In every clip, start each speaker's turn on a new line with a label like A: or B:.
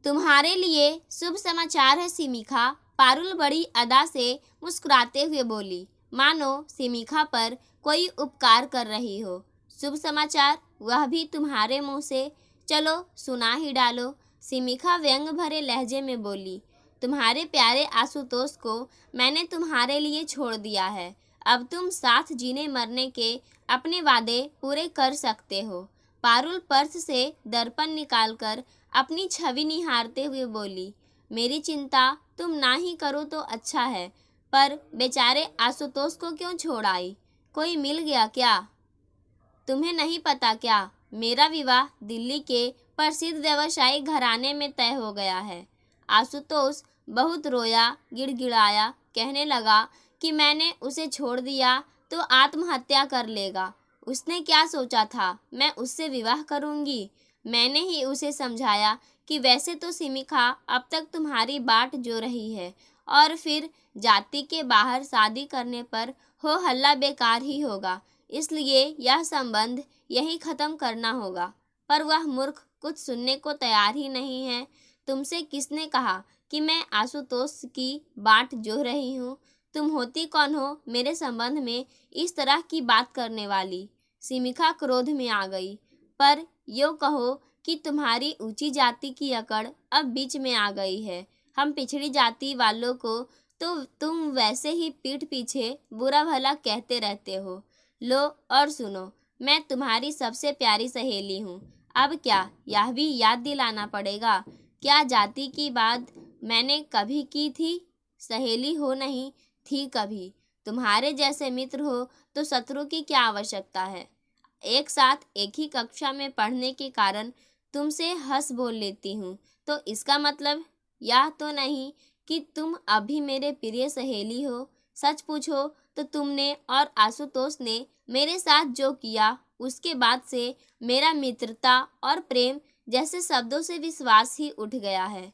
A: तुम्हारे लिए शुभ समाचार है सिमिखा। पारुल बड़ी अदा से मुस्कुराते हुए बोली, मानो सिमिखा पर कोई उपकार कर रही हो। शुभ समाचार, वह भी तुम्हारे मुंह से? चलो सुना ही डालो। सिमिखा व्यंग भरे लहजे में बोली, तुम्हारे प्यारे आशुतोष को मैंने तुम्हारे लिए छोड़ दिया है। अब तुम साथ जीने मरने के अपने वादे पूरे कर सकते हो। पारुल पर्स से दर्पण निकालकर अपनी छवि निहारते हुए बोली, मेरी चिंता तुम ना ही करो तो अच्छा है, पर बेचारे आशुतोष को क्यों छोड़ आई? कोई मिल गया क्या? तुम्हें नहीं पता क्या, मेरा विवाह दिल्ली के प्रसिद्ध व्यवसायिक घराने में तय हो गया है। आशुतोष बहुत रोया, गिड़गिड़ाया, कहने लगा कि मैंने उसे छोड़ दिया तो आत्महत्या कर लेगा। उसने क्या सोचा था मैं उससे विवाह करूंगी? मैंने ही उसे समझाया कि वैसे तो सिमिखा अब तक तुम्हारी बाट जो रही है, और फिर जाति के बाहर शादी करने पर हो हल्ला बेकार ही होगा, इसलिए यह संबंध यही खत्म करना होगा। पर वह मूर्ख कुछ सुनने को तैयार ही नहीं है। तुमसे किसने कहा कि मैं आशुतोष की बाट जोह रही हूँ? तुम होती कौन हो मेरे संबंध में इस तरह की बात करने वाली? सिमिखा क्रोध में आ गई। पर यो कहो कि तुम्हारी ऊंची जाति की अकड़ अब बीच में आ गई है। हम पिछड़ी जाति वालों को तो तुम वैसे ही पीठ पीछे बुरा भला कहते रहते हो। लो और सुनो, मैं तुम्हारी सबसे प्यारी सहेली हूँ। अब क्या यह भी याद दिलाना पड़ेगा? क्या जाति की बात मैंने कभी की थी? सहेली हो नहीं थी कभी। तुम्हारे जैसे मित्र हो तो शत्रु की क्या आवश्यकता है? एक साथ एक ही कक्षा में पढ़ने के कारण तुमसे हंस बोल लेती हूँ, तो इसका मतलब यह तो नहीं कि तुम अभी मेरे प्रिय सहेली हो। सच पूछो तो तुमने और आशुतोष ने मेरे साथ जो किया, उसके बाद से मेरा मित्रता और प्रेम जैसे शब्दों से विश्वास ही उठ गया है।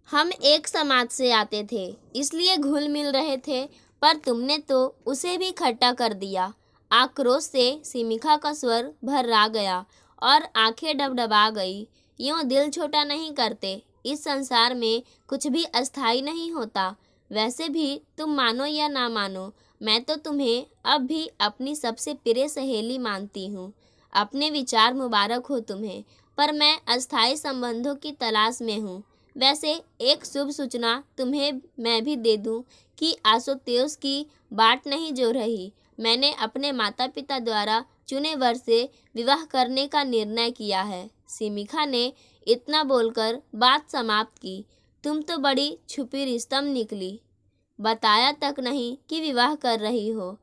A: हम एक समाज से आते थे, इसलिए घुल मिल रहे थे, पर तुमने तो उसे भी खट्टा कर दिया। आक्रोश से सिमिखा का स्वर भर्रा गया और आंखें डबडबा गई। यूं दिल छोटा नहीं करते, इस संसार में कुछ भी अस्थाई नहीं होता। वैसे भी तुम मानो या ना मानो, मैं तो तुम्हें अब भी अपनी सबसे प्रिय सहेली मानती हूँ। अपने विचार मुबारक हो तुम्हें, पर मैं अस्थाई संबंधों की तलाश में हूँ। वैसे एक शुभ सूचना तुम्हें मैं भी दे दूं कि आशुतोष की बाट नहीं जो रही। मैंने अपने माता पिता द्वारा चुने वर से विवाह करने का निर्णय किया है। सिमिखा ने इतना बोलकर बात समाप्त की। तुम तो बड़ी छुपी रिस्तम निकली, बताया तक नहीं कि विवाह कर रही हो।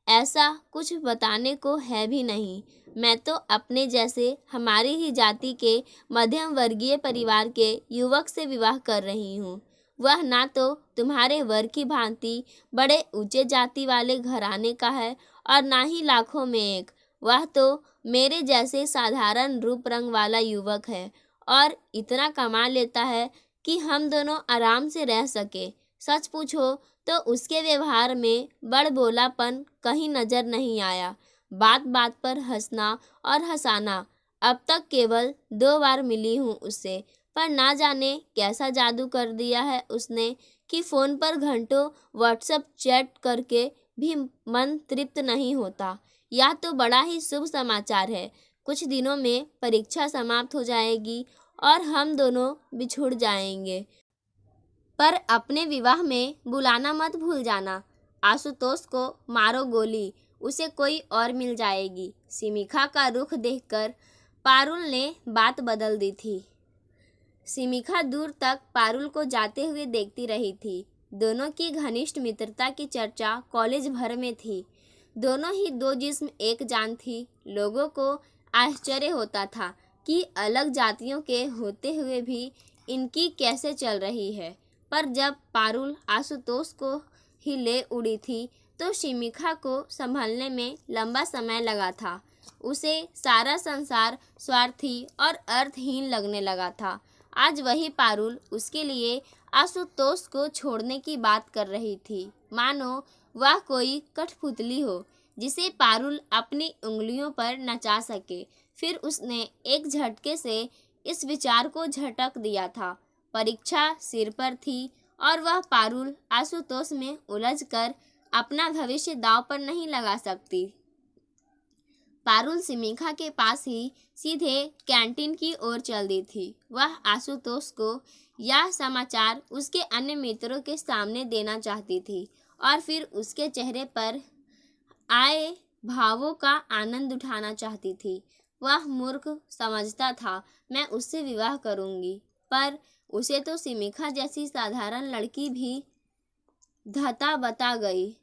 A: ऐसा कुछ बताने को है भी नहीं। मैं तो अपने जैसे हमारी ही जाति के मध्यम वर्गीय परिवार के युवक से विवाह कर रही हूँ। वह ना तो तुम्हारे वर्ग की भांति बड़े ऊंचे जाति वाले घराने का है और ना ही लाखों में एक। वह तो मेरे जैसे साधारण रूप रंग वाला युवक है और इतना कमा लेता है कि हम दोनों आराम से रह सके। सच पूछो तो उसके व्यवहार में बड़बोलापन कहीं नजर नहीं आया। बात बात पर हंसना और हंसाना। अब तक केवल 2 बार मिली हूँ उससे, पर ना जाने कैसा जादू कर दिया है उसने कि फ़ोन पर घंटों व्हाट्सएप चैट करके भी मन तृप्त नहीं होता। यह तो बड़ा ही शुभ समाचार है। कुछ दिनों में परीक्षा समाप्त हो जाएगी और हम दोनों बिछुड़ जाएंगे। पर अपने विवाह में बुलाना मत भूल जाना। आशुतोष को मारो गोली, उसे कोई और मिल जाएगी। सिमिखा का रुख देखकर पारुल ने बात बदल दी थी। सिमिखा दूर तक पारुल को जाते हुए देखती रही थी। दोनों की घनिष्ठ मित्रता की चर्चा कॉलेज भर में थी। दोनों ही 2 जिस्म एक जान थी। लोगों को आश्चर्य होता था कि अलग जातियों के होते हुए भी इनकी कैसे चल रही है। पर जब पारुल आशुतोष को ही ले उड़ी थी तो सिमिखा को संभलने में लंबा समय लगा था। उसे सारा संसार स्वार्थी और अर्थहीन लगने लगा था। आज वही पारुल उसके लिए आशुतोष को छोड़ने की बात कर रही थी, मानो वह कोई कठपुतली हो जिसे पारुल अपनी उंगलियों पर नचा सके। फिर उसने एक झटके से इस विचार को झटक दिया था। परीक्षा सिर पर थी और वह पारुल आशुतोष में उलझकर अपना भविष्य दांव पर नहीं लगा सकती। पारुल सिमिखा के पास ही सीधे कैंटीन की ओर चल दी थी। वह आशुतोष को यह समाचार उसके अन्य मित्रों के सामने देना चाहती थी और फिर उसके चेहरे पर आए भावों का आनंद उठाना चाहती थी। वह मूर्ख समझता था मैं उससे विवाह करूंगी, पर उसे तो सिमिखा जैसी साधारण लड़की भी धता बता गई।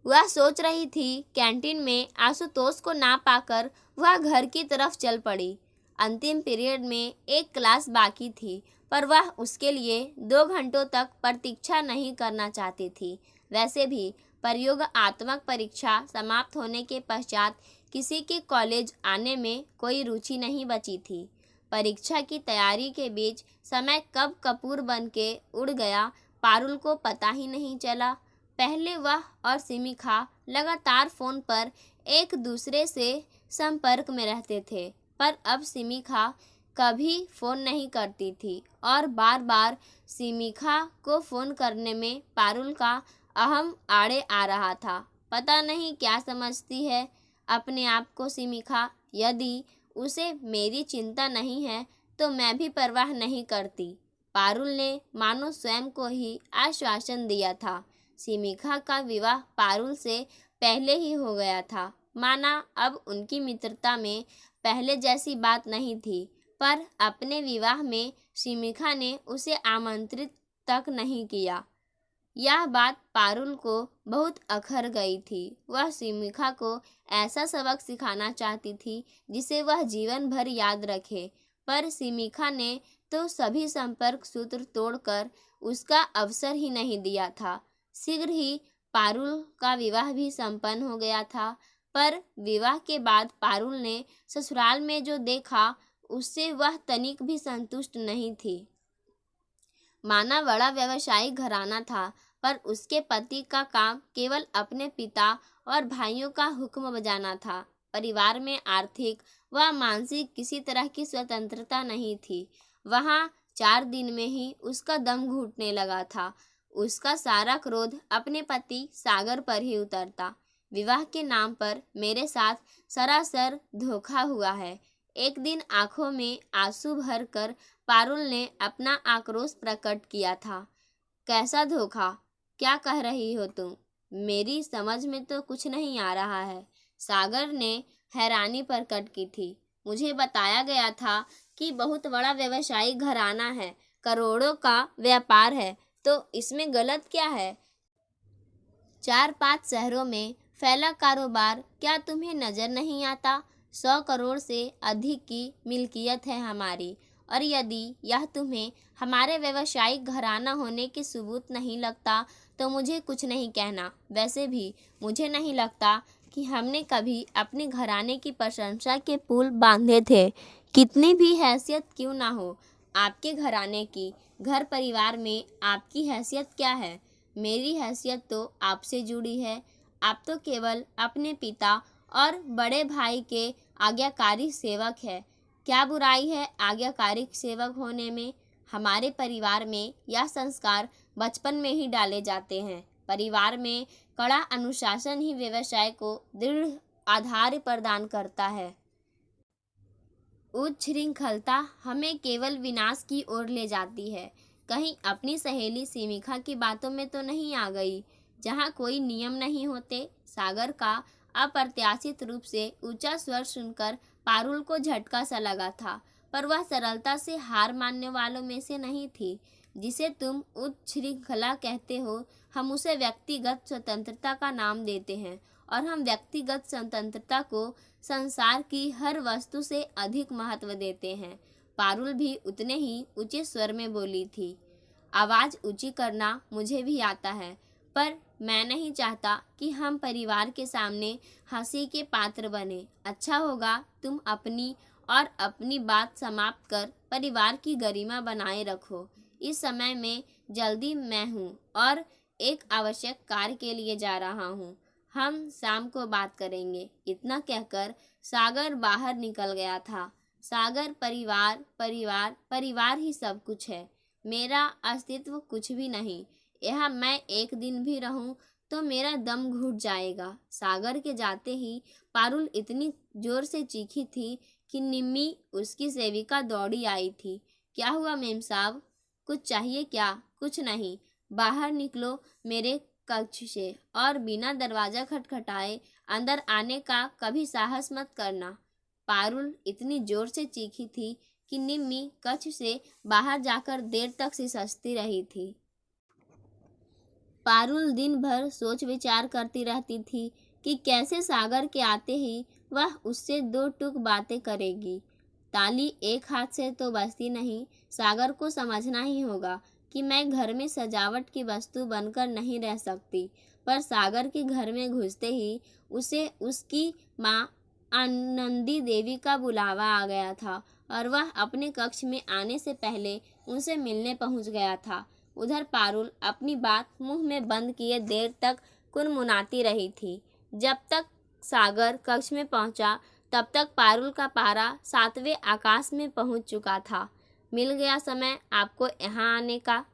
A: वह सोच रही थी। कैंटीन में आशुतोष को ना पाकर वह घर की तरफ चल पड़ी। अंतिम पीरियड में एक क्लास बाकी थी, पर वह उसके लिए 2 घंटों तक प्रतीक्षा नहीं करना चाहती थी। वैसे भी प्रयोगात्मक परीक्षा समाप्त होने के पश्चात किसी के कॉलेज आने में कोई रुचि नहीं बची थी। परीक्षा की तैयारी के बीच समय कब कपूर बन के उड़ गया, पारुल को पता ही नहीं चला। पहले वह और सिमिखा लगातार फोन पर एक दूसरे से संपर्क में रहते थे, पर अब सिमिखा कभी फ़ोन नहीं करती थी और बार बार सिमिखा को फ़ोन करने में पारुल का अहम आड़े आ रहा था। पता नहीं क्या समझती है अपने आप को सिमिखा। यदि उसे मेरी चिंता नहीं है तो मैं भी परवाह नहीं करती। पारुल ने मानो स्वयं को ही आश्वासन दिया था। सिमिखा का विवाह पारुल से पहले ही हो गया था। माना अब उनकी मित्रता में पहले जैसी बात नहीं थी, पर अपने विवाह में सिमिखा ने उसे आमंत्रित तक नहीं किया। यह बात पारुल को बहुत अखर गई थी। वह सिमिखा को ऐसा सबक सिखाना चाहती थी जिसे वह जीवन भर याद रखे, पर सिमिखा ने तो सभी संपर्क सूत्र तोड़कर उसका अवसर ही नहीं दिया था। शीघ्र ही पारुल का विवाह भी संपन्न हो गया था, पर विवाह के बाद पारुल ने ससुराल में जो देखा उससे वह तनिक भी संतुष्ट नहीं थी। माना बड़ा व्यवसायिक घराना था, पर उसके पति का काम केवल अपने पिता और भाइयों का हुक्म बजाना था। परिवार में आर्थिक व मानसिक किसी तरह की स्वतंत्रता नहीं थी। वहाँ 4 दिन में ही उसका दम घुटने लगा था। उसका सारा क्रोध अपने पति सागर पर ही उतरता। विवाह के नाम पर मेरे साथ सरासर धोखा हुआ है। एक दिन आंखों में आंसू भरकर पारुल ने अपना आक्रोश प्रकट किया था। कैसा धोखा? क्या कह रही हो तुम? मेरी समझ में तो कुछ नहीं आ रहा है। सागर ने हैरानी प्रकट की थी। मुझे बताया गया था कि बहुत बड़ा व्यवसायिक घराना है, करोड़ों का व्यापार है, तो इसमें गलत क्या है? 4-5 शहरों में फैला कारोबार क्या तुम्हें नजर नहीं आता? 100 करोड़ से अधिक की मिल्कियत है हमारी, और यदि यह तुम्हें हमारे व्यवसायिक घराना होने के सबूत नहीं लगता तो मुझे कुछ नहीं कहना। वैसे भी मुझे नहीं लगता कि हमने कभी अपने घराने की प्रशंसा के पुल बांधे थे, कितनी भी हैसियत क्यों ना हो आपके घराने की। घर परिवार में आपकी हैसियत क्या है? मेरी हैसियत तो आपसे जुड़ी है। आप तो केवल अपने पिता और बड़े भाई के आज्ञाकारी सेवक है। क्या बुराई है आज्ञाकारी सेवक होने में? हमारे परिवार में यह संस्कार बचपन में ही डाले जाते हैं। परिवार में कड़ा अनुशासन ही व्यवसाय को दृढ़ आधार प्रदान करता है। उच्छृंखलता हमें केवल विनाश की ओर ले जाती है। कहीं अपनी सहेली सिमिखा की बातों में तो नहीं आ गई, जहाँ कोई नियम नहीं होते। सागर का अप्रत्याशित रूप से ऊंचा स्वर सुनकर पारुल को झटका सा लगा था, पर वह सरलता से हार मानने वालों में से नहीं थी। जिसे तुम उच्छृंखला कहते हो, हम उसे व्यक्तिगत स्वतंत्रता का नाम देते हैं, और हम व्यक्तिगत स्वतंत्रता को संसार की हर वस्तु से अधिक महत्व देते हैं। पारुल भी उतने ही ऊंचे स्वर में बोली थी। आवाज़ ऊंची करना मुझे भी आता है, पर मैं नहीं चाहता कि हम परिवार के सामने हंसी के पात्र बने। अच्छा होगा तुम अपनी और अपनी बात समाप्त कर परिवार की गरिमा बनाए रखो। इस समय में जल्दी मैं हूँ और एक आवश्यक कार्य के लिए जा रहा हूँ। हम शाम को बात करेंगे। इतना कहकर सागर बाहर निकल गया था। सागर परिवार परिवार परिवार ही सब कुछ है। मेरा अस्तित्व कुछ भी नहीं। यहाँ मैं एक दिन भी रहूं तो मेरा दम घुट जाएगा। सागर के जाते ही पारुल इतनी जोर से चीखी थी कि निम्मी उसकी सेविका दौड़ी आई थी। क्या हुआ मेम साहब, कुछ चाहिए क्या? कुछ नहीं, बाहर निकलो मेरे कक्ष से और बिना दरवाजा खटखटाए अंदर आने का कभी साहस मत करना। पारुल इतनी जोर से चीखी थी कि निम्मी कक्ष से बाहर जाकर देर तक सिसकती रही थी। पारुल दिन भर सोच विचार करती रहती थी कि कैसे सागर के आते ही वह उससे दो टूक बातें करेगी। ताली एक हाथ से तो बजती नहीं। सागर को समझना ही होगा कि मैं घर में सजावट की वस्तु बनकर नहीं रह सकती। पर सागर के घर में घुसते ही उसे उसकी माँ आनंदी देवी का बुलावा आ गया था और वह अपने कक्ष में आने से पहले उनसे मिलने पहुंच गया था। उधर पारुल अपनी बात मुंह में बंद किए देर तक कुनमुनाती रही थी। जब तक सागर कक्ष में पहुंचा तब तक पारुल का पारा 7वें आकाश में पहुंच चुका था। मिल गया समय आपको यहाँ आने का,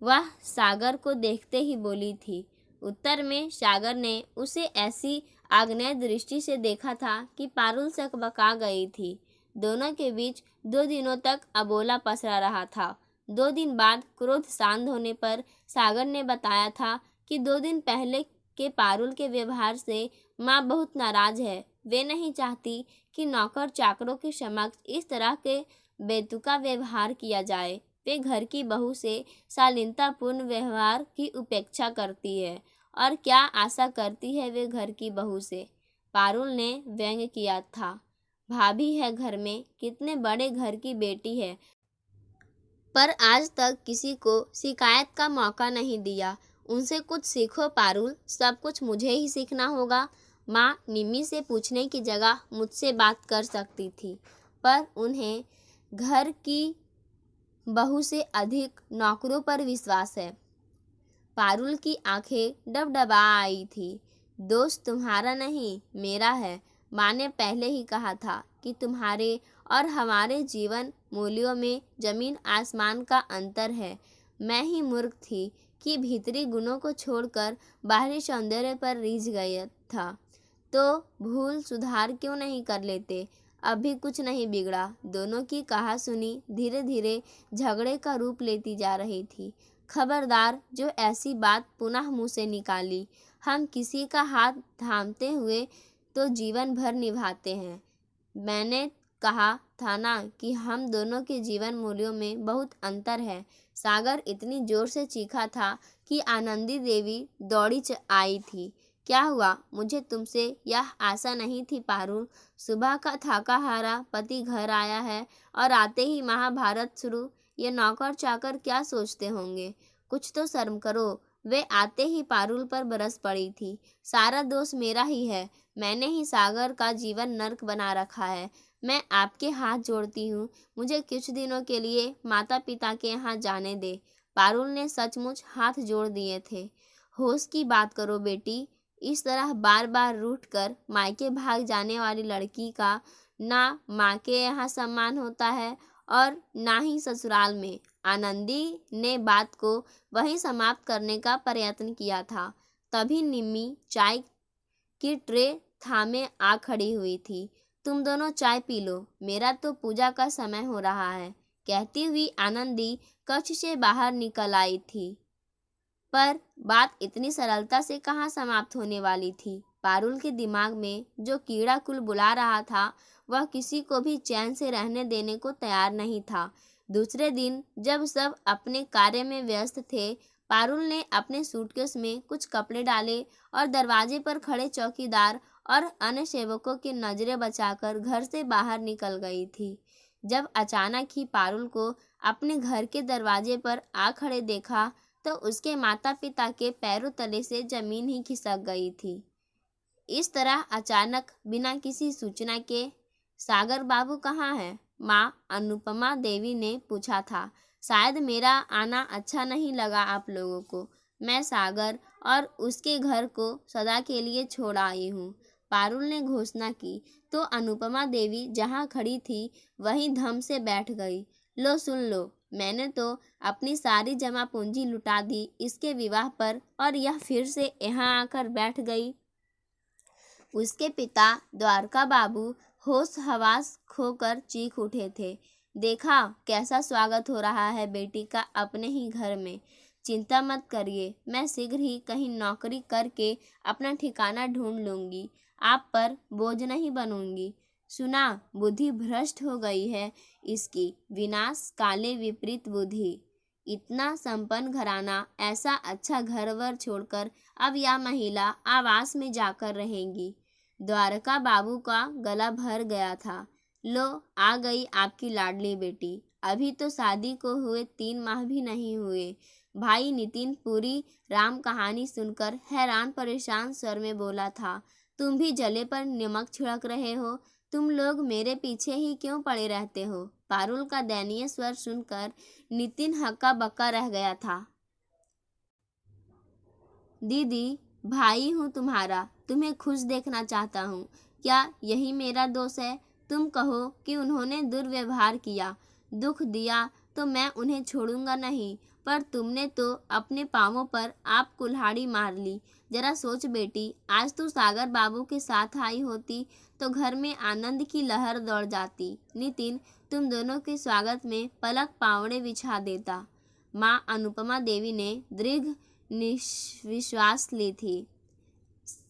A: वह सागर को देखते ही बोली थी। उत्तर में सागर ने उसे ऐसी आग्नेय दृष्टि से देखा था कि पारुल सकबका गई थी। दोनों के बीच 2 दिनों तक अबोला पसरा रहा था। 2 दिन बाद क्रोध शांत होने पर सागर ने बताया था कि 2 दिन पहले के पारुल के व्यवहार से माँ बहुत नाराज है। वे नहीं चाहती कि नौकर चाकरों के समक्ष इस तरह के बेतुका व्यवहार किया जाए। वे घर की बहू से शालीनतापूर्ण व्यवहार की उपेक्षा करती है और क्या आशा करती है वे घर की बहू से। पारुल ने व्यंग किया था। भाभी है घर में, कितने बड़े घर की बेटी है, पर आज तक किसी को शिकायत का मौका नहीं दिया। उनसे कुछ सीखो पारुल, सब कुछ मुझे ही सीखना होगा। माँ निम्मी से पूछने की जगह मुझसे बात कर सकती थी, पर उन्हें घर की बहू से अधिक नौकरों पर विश्वास है। पारुल की आंखें डबडबा आई थी। दोस्त तुम्हारा नहीं मेरा है। माँ ने पहले ही कहा था कि तुम्हारे और हमारे जीवन मूल्यों में जमीन आसमान का अंतर है। मैं ही मूर्ख थी कि भीतरी गुणों को छोड़कर बाहरी सौंदर्य पर रीझ गया था। तो भूल सुधार क्यों नहीं कर लेते? अभी कुछ नहीं बिगड़ा। दोनों की कहा सुनी धीरे धीरे झगड़े का रूप लेती जा रही थी। खबरदार, जो ऐसी बात पुनः मुंह से निकाली। हम किसी का हाथ थामते हुए तो जीवन भर निभाते हैं। मैंने कहा था ना कि हम दोनों के जीवन मूल्यों में बहुत अंतर है। सागर इतनी जोर से चीखा था कि आनंदी देवी दौड़ी आई थी। क्या हुआ? मुझे तुमसे यह आशा नहीं थी पारुल। सुबह का थाका हारा पति घर आया है और आते ही महाभारत शुरू। ये नौकर चाकर क्या सोचते होंगे? कुछ तो शर्म करो। वे आते ही पारुल पर बरस पड़ी थी। सारा दोष मेरा ही है। मैंने ही सागर का जीवन नर्क बना रखा है। मैं आपके हाथ जोड़ती हूँ, मुझे कुछ दिनों के लिए माता पिता के यहाँ जाने दे। पारुल ने सचमुच हाथ जोड़ दिए थे। होश की बात करो बेटी। इस तरह बार बार रूठकर मायके भाग जाने वाली लड़की का ना माँ के यहाँ सम्मान होता है और ना ही ससुराल में। आनंदी ने बात को वहीं समाप्त करने का प्रयत्न किया था। तभी निम्मी चाय की ट्रे थामे आ खड़ी हुई थी। तुम दोनों चाय पी लो, मेरा तो पूजा का समय हो रहा है, कहती हुई आनंदी कक्ष से बाहर निकल आई थी। पर बात इतनी सरलता से कहाँ समाप्त होने वाली थी। पारुल के दिमाग में जो कीड़ा कुल बुला रहा था वह किसी को भी चैन से रहने देने को तैयार नहीं था। दूसरे दिन जब सब अपने कार्य में व्यस्त थे, पारुल ने अपने सूटकेस में कुछ कपड़े डाले और दरवाजे पर खड़े चौकीदार और अन्य सेवकों की नजरें बचाकर घर से बाहर निकल गई थी। जब अचानक ही पारुल को अपने घर के दरवाजे पर आ खड़े देखा तो उसके माता पिता के पैरों तले से जमीन ही खिसक गई थी। इस तरह अचानक बिना किसी सूचना के सागर बाबू कहाँ है? माँ अनुपमा देवी ने पूछा था। शायद मेरा आना अच्छा नहीं लगा आप लोगों को। मैं सागर और उसके घर को सदा के लिए छोड़ आई हूँ। पारुल ने घोषणा की तो अनुपमा देवी जहाँ खड़ी थी वहीं धम से बैठ गई। लो सुन लो, मैंने तो अपनी सारी जमा पूंजी लुटा दी इसके विवाह पर और यह फिर से यहाँ आकर बैठ गई। उसके पिता द्वारका बाबू होश हवास खोकर चीख उठे थे। देखा कैसा स्वागत हो रहा है बेटी का अपने ही घर में। चिंता मत करिए, मैं शीघ्र ही कहीं नौकरी करके अपना ठिकाना ढूंढ लूंगी, आप पर बोझ नहीं बनूंगी। सुना, बुद्धि भ्रष्ट हो गई है इसकी, विनाश काले विपरीत बुद्धि। इतना संपन्न घराना, ऐसा अच्छा घर-वर छोड़कर अब यह महिला आवास में जाकर रहेंगी। द्वारका बाबू का गला भर गया था। लो आ गई आपकी लाडली बेटी। अभी तो शादी को हुए 3 माह भी नहीं हुए। भाई नितिन पूरी राम कहानी सुनकर हैरान परेशान स्वर में बोला था। तुम भी जले पर नमक छिड़क रहे हो, तुम लोग मेरे पीछे ही क्यों पड़े रहते हो। पारुल का दयनीय स्वर सुनकर नितिन हक्का बक्का रह गया था। दीदी, भाई हूँ तुम्हारा, तुम्हें खुश देखना चाहता हूँ, क्या यही मेरा दोष है। तुम कहो कि उन्होंने दुर्व्यवहार किया, दुख दिया तो मैं उन्हें छोड़ूंगा नहीं, पर तुमने तो अपने पांवों पर आप कुल्हाड़ी मार ली। जरा सोच बेटी, आज तू सागर बाबू के साथ आई होती तो घर में आनंद की लहर दौड़ जाती। नितिन तुम दोनों के स्वागत में पलक पावड़े बिछा देता। माँ अनुपमा देवी ने दीर्घ विश्वास ली थी।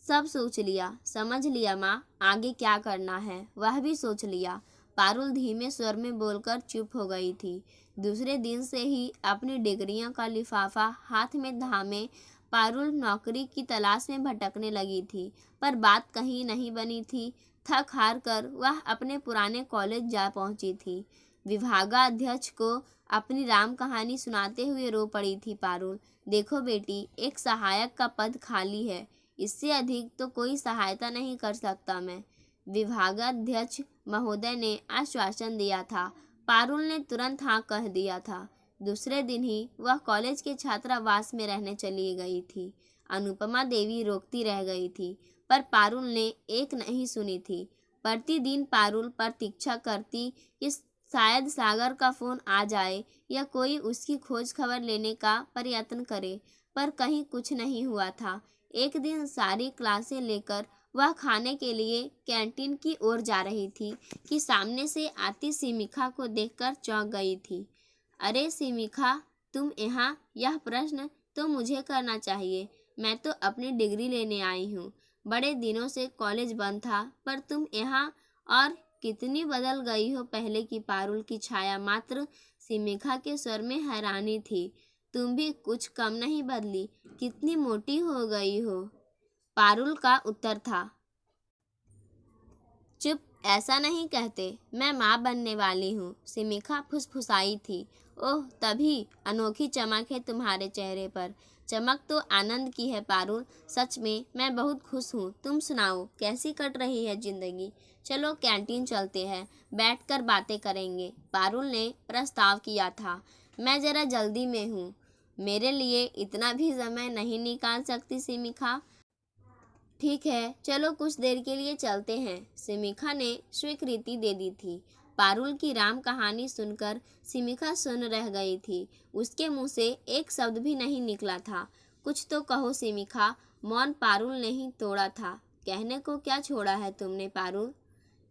A: सब सोच लिया, समझ लिया माँ, आगे क्या करना है वह भी सोच लिया। पारुल धीमे स्वर में बोलकर चुप हो गई थी। दूसरे दिन से ही अपनी डिग्रियों का लिफाफा हाथ में थामे पारुल नौकरी की तलाश में भटकने लगी थी, पर बात कहीं नहीं बनी थी। थक हार कर वह अपने पुराने कॉलेज जा पहुंची थी। विभागाध्यक्ष को अपनी राम कहानी सुनाते हुए रो पड़ी थी पारुल। देखो बेटी, एक सहायक का पद खाली है, इससे अधिक तो कोई सहायता नहीं कर सकता मैं, विभागाध्यक्ष महोदय ने आश्वासन दिया था। पारुल ने तुरंत हाँ कह दिया था। दूसरे दिन ही वह कॉलेज के छात्रावास में रहने चली गई थी। अनुपमा देवी रोकती रह गई थी, पर पारुल ने एक नहीं सुनी थी। प्रतिदिन पारुल प्रतीक्षा करती कि शायद सागर का फोन आ जाए या कोई उसकी खोज खबर लेने का प्रयत्न करे, पर कहीं कुछ नहीं हुआ था। एक दिन सारी क्लासें लेकर वह खाने के लिए कैंटीन की ओर जा रही थी कि सामने से आती सिमिखा को देखकर चौंक गई थी। अरे सिमिखा, तुम यहाँ? यह प्रश्न तो मुझे करना चाहिए, मैं तो अपनी डिग्री लेने आई हूँ। बड़े दिनों से कॉलेज बंद था, पर तुम यहाँ, और कितनी बदल गई हो पहले की। पारुल की छाया मात्र सिमिखा के स्वर में हैरानी थी। तुम भी कुछ कम नहीं बदली, कितनी मोटी हो गई हो, पारुल का उत्तर था। चुप, ऐसा नहीं कहते, मैं माँ बनने वाली हूँ, सिमिखा फुसफुसाई थी। ओह, तभी अनोखी चमक है तुम्हारे चेहरे पर। चमक तो आनंद की है पारुल, सच में मैं बहुत खुश हूँ। तुम सुनाओ, कैसी कट रही है जिंदगी। चलो कैंटीन चलते हैं, बैठकर बातें करेंगे, पारुल ने प्रस्ताव किया था। मैं जरा जल्दी में हूँ, मेरे लिए इतना भी समय नहीं निकाल सकती सिमिखा। ठीक है, चलो कुछ देर के लिए चलते हैं, सिमिखा ने स्वीकृति दे दी थी। पारुल की राम कहानी सुनकर सिमिखा सुन रह गई थी। उसके मुंह से एक शब्द भी नहीं निकला था। कुछ तो कहो सिमिखा। मौन पारुल ने ही तोड़ा था। कहने को क्या छोड़ा है तुमने पारुल?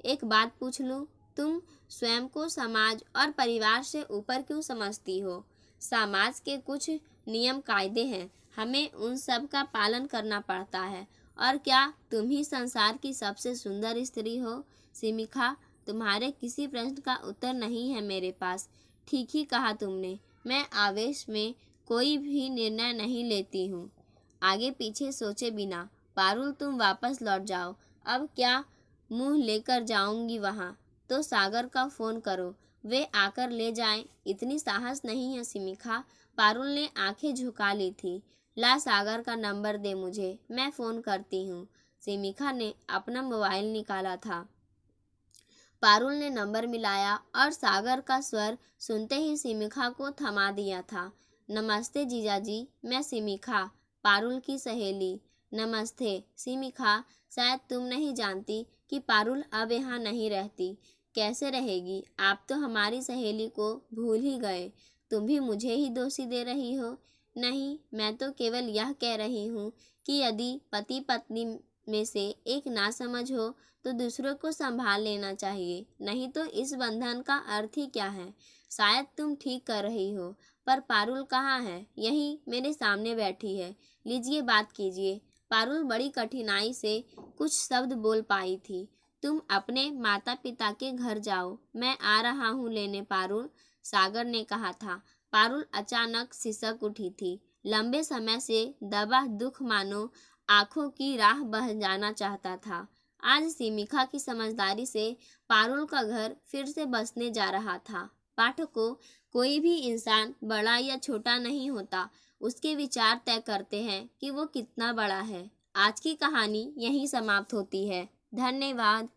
A: एक बात पूछ लूं, तुम स्वयं को समाज और परिवार से ऊपर क्यों समझती हो? समाज के कुछ नियम कायदे हैं, हमें उन सब का पालन करना पड़ता है। और क्या तुम ही संसार की सबसे सुंदर स्त्री हो? सिमिखा, तुम्हारे किसी प्रश्न का उत्तर नहीं है मेरे पास। ठीक ही कहा तुमने, मैं आवेश में कोई भी निर्णय नहीं लेती हूँ, आगे पीछे सोचे बिना। पारुल, तुम वापस लौट जाओ। अब क्या मुंह लेकर जाऊंगी वहाँ? तो सागर का फोन करो, वे आकर ले जाएं। इतनी साहस नहीं है सिमिखा। पारुल ने आंखें झुका ली थी। ला, सागर का नंबर दे मुझे, मैं फ़ोन करती हूँ। सिमिखा ने अपना मोबाइल निकाला था। पारुल ने नंबर मिलाया और सागर का स्वर सुनते ही सिमिखा को थमा दिया था। नमस्ते जीजाजी, मैं सिमिखा, पारुल की सहेली। नमस्ते सिमिखा, शायद तुम नहीं जानती कि पारुल अब यहाँ नहीं रहती। कैसे रहेगी? आप तो हमारी सहेली को भूल ही गए। तुम भी मुझे ही दोषी दे रही हो। नहीं, मैं तो केवल यह कह रही हूँ कि यदि पति पत्नी में से एक नासमझ हो तो दूसरों को संभाल लेना चाहिए, नहीं तो इस बंधन का अर्थ ही क्या है। शायद तुम ठीक कर रही हो, पर पारुल कहाँ है? यही मेरे सामने बैठी है। लीजिए, बात कीजिए। पारुल बड़ी कठिनाई से कुछ शब्द बोल पाई थी। तुम अपने माता पिता के घर जाओ, मैं आ रहा हूँ लेने पारुल, सागर ने कहा था। पारुल अचानक सिसक उठी थी। लंबे समय से दबा दुख मानो आंखों की राह बह जाना चाहता था। आज सिमिखा की समझदारी से पारुल का घर फिर से बसने जा रहा था। पाठकों, कोई भी इंसान बड़ा या छोटा नहीं होता, उसके विचार तय करते हैं कि वो कितना बड़ा है। आज की कहानी यहीं समाप्त होती है। धन्यवाद।